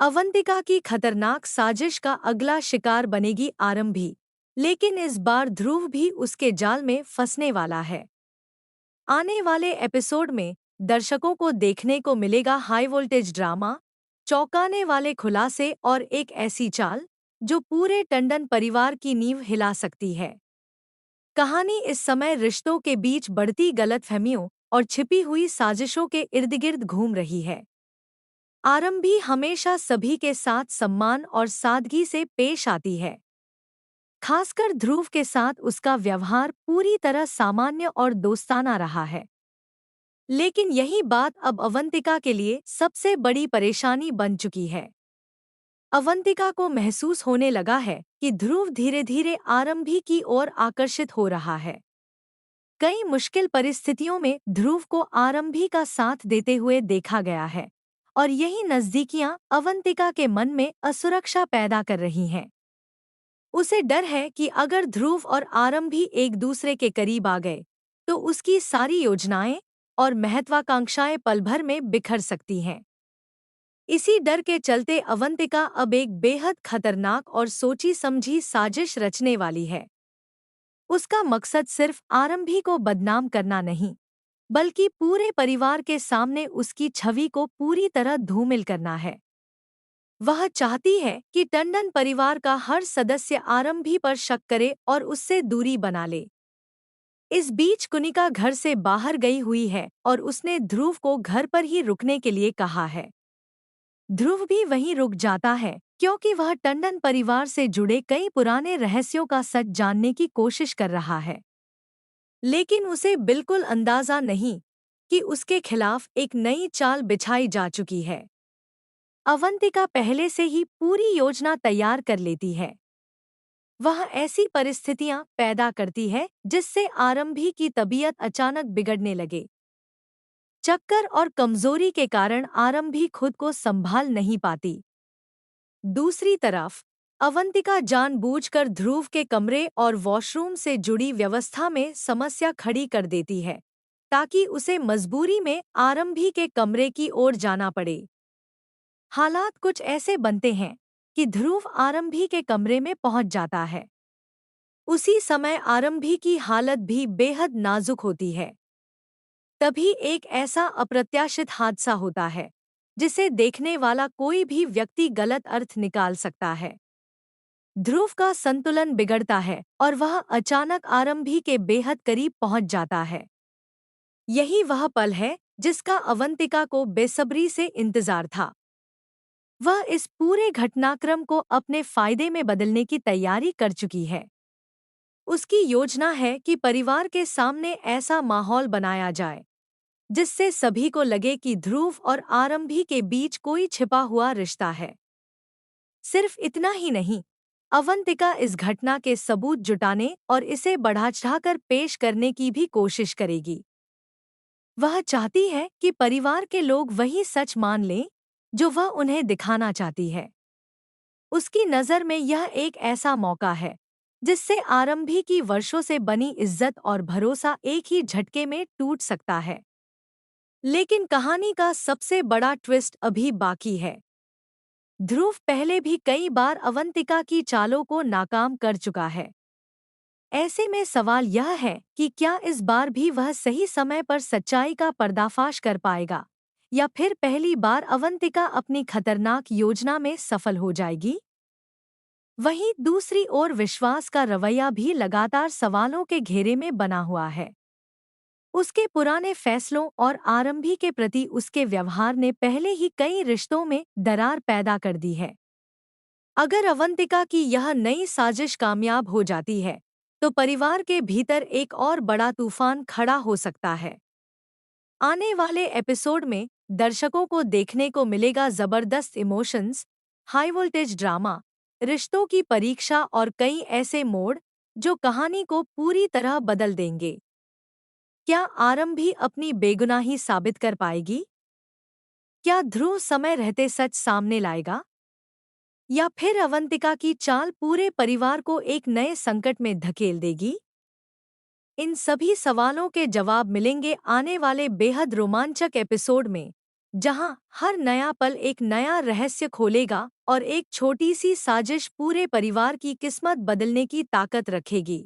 अवंतिका की खतरनाक साजिश का अगला शिकार बनेगी आरंभी, लेकिन इस बार ध्रुव भी उसके जाल में फंसने वाला है। आने वाले एपिसोड में दर्शकों को देखने को मिलेगा हाई वोल्टेज ड्रामा, चौंकाने वाले खुलासे और एक ऐसी चाल जो पूरे टंडन परिवार की नींव हिला सकती है। कहानी इस समय रिश्तों के बीच बढ़ती गलतफहमियों और छिपी हुई साजिशों के इर्द-गिर्द घूम रही है। आरंभी हमेशा सभी के साथ सम्मान और सादगी से पेश आती है। खासकर ध्रुव के साथ उसका व्यवहार पूरी तरह सामान्य और दोस्ताना रहा है। लेकिन यही बात अब अवंतिका के लिए सबसे बड़ी परेशानी बन चुकी है। अवंतिका को महसूस होने लगा है कि ध्रुव धीरे-धीरे आरंभी की ओर आकर्षित हो रहा है। कई मुश्किल परिस्थितियों में ध्रुव को आरंभी का साथ देते हुए देखा गया है, और यही नज़दीकियां अवंतिका के मन में असुरक्षा पैदा कर रही हैं। उसे डर है कि अगर ध्रुव और आरंभी एक दूसरे के करीब आ गए, तो उसकी सारी योजनाएं और महत्वाकांक्षाएं पल भर में बिखर सकती हैं। इसी डर के चलते अवंतिका अब एक बेहद खतरनाक और सोची समझी साजिश रचने वाली है। उसका मकसद सिर्फ आरंभी को बदनाम करना नहीं, बल्कि पूरे परिवार के सामने उसकी छवि को पूरी तरह धूमिल करना है। वह चाहती है कि टंडन परिवार का हर सदस्य आरंभी पर शक करे और उससे दूरी बना ले। इस बीच कुनिका घर से बाहर गई हुई है और उसने ध्रुव को घर पर ही रुकने के लिए कहा है। ध्रुव भी वहीं रुक जाता है क्योंकि वह टंडन परिवार से जुड़े कई पुराने रहस्यों का सच जानने की कोशिश कर रहा है। लेकिन उसे बिल्कुल अंदाजा नहीं कि उसके खिलाफ एक नई चाल बिछाई जा चुकी है। अवंतिका पहले से ही पूरी योजना तैयार कर लेती है। वह ऐसी परिस्थितियां पैदा करती है जिससे आरंभी की तबीयत अचानक बिगड़ने लगे। चक्कर और कमजोरी के कारण आरंभी खुद को संभाल नहीं पाती। दूसरी तरफ अवंतिका जानबूझकर ध्रुव के कमरे और वॉशरूम से जुड़ी व्यवस्था में समस्या खड़ी कर देती है, ताकि उसे मजबूरी में आरंभी के कमरे की ओर जाना पड़े। हालात कुछ ऐसे बनते हैं कि ध्रुव आरंभी के कमरे में पहुंच जाता है। उसी समय आरंभी की हालत भी बेहद नाजुक होती है। तभी एक ऐसा अप्रत्याशित हादसा होता है जिसे देखने वाला कोई भी व्यक्ति गलत अर्थ निकाल सकता है। ध्रुव का संतुलन बिगड़ता है और वह अचानक आरंभी के बेहद करीब पहुंच जाता है। यही वह पल है जिसका अवंतिका को बेसब्री से इंतजार था। वह इस पूरे घटनाक्रम को अपने फायदे में बदलने की तैयारी कर चुकी है। उसकी योजना है कि परिवार के सामने ऐसा माहौल बनाया जाए जिससे सभी को लगे कि ध्रुव और आरंभी के बीच कोई छिपा हुआ रिश्ता है। सिर्फ इतना ही नहीं, अवंतिका इस घटना के सबूत जुटाने और इसे बढ़ा-चढ़ाकर पेश करने की भी कोशिश करेगी। वह चाहती है कि परिवार के लोग वही सच मान लें जो वह उन्हें दिखाना चाहती है। उसकी नज़र में यह एक ऐसा मौका है जिससे आरंभी की वर्षों से बनी इज्जत और भरोसा एक ही झटके में टूट सकता है। लेकिन कहानी का सबसे बड़ा ट्विस्ट अभी बाकी है। ध्रुव पहले भी कई बार अवंतिका की चालों को नाकाम कर चुका है। ऐसे में सवाल यह है कि क्या इस बार भी वह सही समय पर सच्चाई का पर्दाफाश कर पाएगा, या फिर पहली बार अवंतिका अपनी खतरनाक योजना में सफल हो जाएगी। वहीं दूसरी ओर विश्वास का रवैया भी लगातार सवालों के घेरे में बना हुआ है। उसके पुराने फैसलों और आरंभी के प्रति उसके व्यवहार ने पहले ही कई रिश्तों में दरार पैदा कर दी है। अगर अवंतिका की यह नई साजिश कामयाब हो जाती है, तो परिवार के भीतर एक और बड़ा तूफान खड़ा हो सकता है। आने वाले एपिसोड में दर्शकों को देखने को मिलेगा जबरदस्त इमोशंस, हाई वोल्टेज ड्रामा, रिश्तों की परीक्षा और कई ऐसे मोड़ जो कहानी को पूरी तरह बदल देंगे। क्या आरंभी अपनी बेगुनाही साबित कर पाएगी? क्या ध्रुव समय रहते सच सामने लाएगा? या फिर अवंतिका की चाल पूरे परिवार को एक नए संकट में धकेल देगी? इन सभी सवालों के जवाब मिलेंगे आने वाले बेहद रोमांचक एपिसोड में, जहां हर नया पल एक नया रहस्य खोलेगा और एक छोटी सी साजिश पूरे परिवार की किस्मत बदलने की ताकत रखेगी।